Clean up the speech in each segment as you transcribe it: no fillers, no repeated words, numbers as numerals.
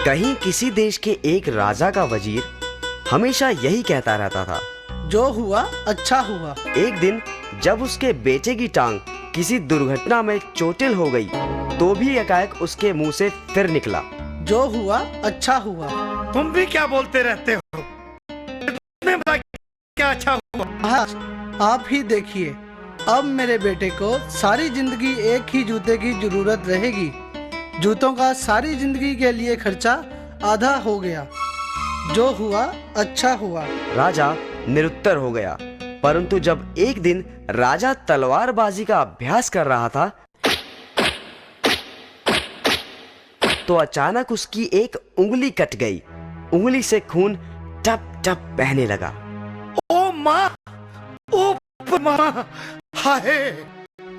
कहीं किसी देश के एक राजा का वजीर हमेशा यही कहता रहता था, जो हुआ अच्छा हुआ। एक दिन जब उसके बेटे की टांग किसी दुर्घटना में चोटिल हो गई, तो भी एकाएक उसके मुंह से फिर निकला, जो हुआ अच्छा हुआ। तुम भी क्या बोलते रहते हो? तुम्हें पता क्या अच्छा हुआ? महाराज, आप ही देखिए, अब मेरे बेटे को सारी जिंदगी एक ही जूते की जरूरत रहेगी। जूतों का सारी जिंदगी के लिए खर्चा आधा हो गया। जो हुआ अच्छा हुआ। राजा निरुत्तर हो गया। परंतु जब एक दिन राजा तलवारबाजी का अभ्यास कर रहा था, तो अचानक उसकी एक उंगली कट गई। उंगली से खून टप टप बहने लगा। ओ माँ, ओ माँ, हाय!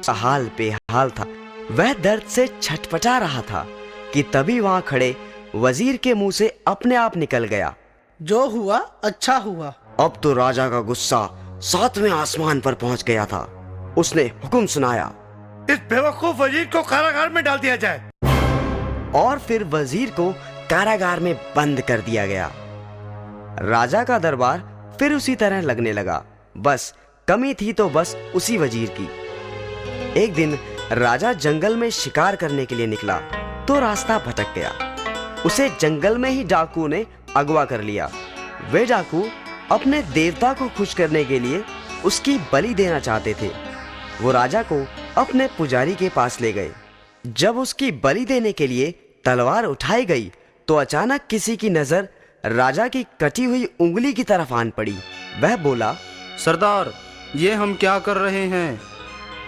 हाल बेहाल था। वह दर्द से छटपटा रहा था कि तभी वहां खड़े वजीर के मुंह से अपने आप निकल गया, जो हुआ अच्छा हुआ। अब तो राजा का गुस्सा 7वें आसमान पर पहुंच गया था। उसने हुक्म सुनाया, इस बेवकूफ वजीर को कारागार में डाल दिया जाए। और फिर वजीर को कारागार में बंद कर दिया गया। राजा का दरबार फिर उसी तरह लगने लगा। बस कमी थी तो बस उसी वजीर की। एक दिन राजा जंगल में शिकार करने के लिए निकला, तो रास्ता भटक गया। उसे जंगल में ही डाकू ने अगवा कर लिया। वे डाकू अपने देवता को खुश करने के लिए उसकी बलि देना चाहते थे। वो राजा को अपने पुजारी के पास ले गए। जब उसकी बलि देने के लिए तलवार उठाई गई, तो अचानक किसी की नजर राजा की कटी हुई उंगली की तरफ आन पड़ी। वह बोला, सरदार, ये हम क्या कर रहे हैं?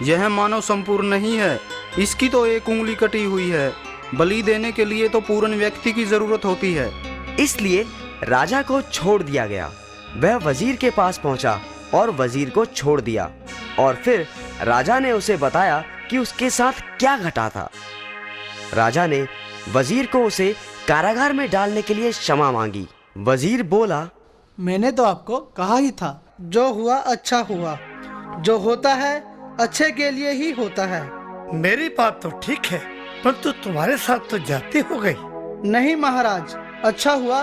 यह मानव संपूर्ण नहीं है। इसकी तो एक उंगली कटी हुई है। बलि देने के लिए तो पूर्ण व्यक्ति की जरूरत होती है। इसलिए राजा को छोड़ दिया गया। वह वजीर के पास पहुंचा और वजीर को छोड़ दिया। और फिर राजा ने उसे बताया कि उसके साथ क्या घटा था। राजा ने वजीर को उसे कारागार में डालने के लिए क्षमा मांगी। वजीर बोला, मैंने तो आपको कहा ही था, जो हुआ अच्छा हुआ। जो होता है अच्छे के लिए ही होता है। मेरी बात तो ठीक है, परंतु तुम्हारे साथ तो जाती हो गई। नहीं महाराज, अच्छा हुआ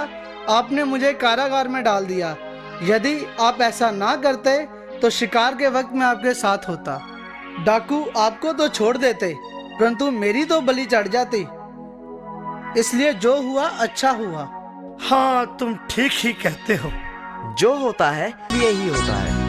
आपने मुझे कारागार में डाल दिया। यदि आप ऐसा ना करते तो शिकार के वक्त मैं आपके साथ होता। डाकू आपको तो छोड़ देते, परंतु मेरी तो बलि चढ़ जाती। इसलिए जो हुआ अच्छा हुआ। हाँ, तुम ठीक ही कहते हो। जो होता है यही होता है।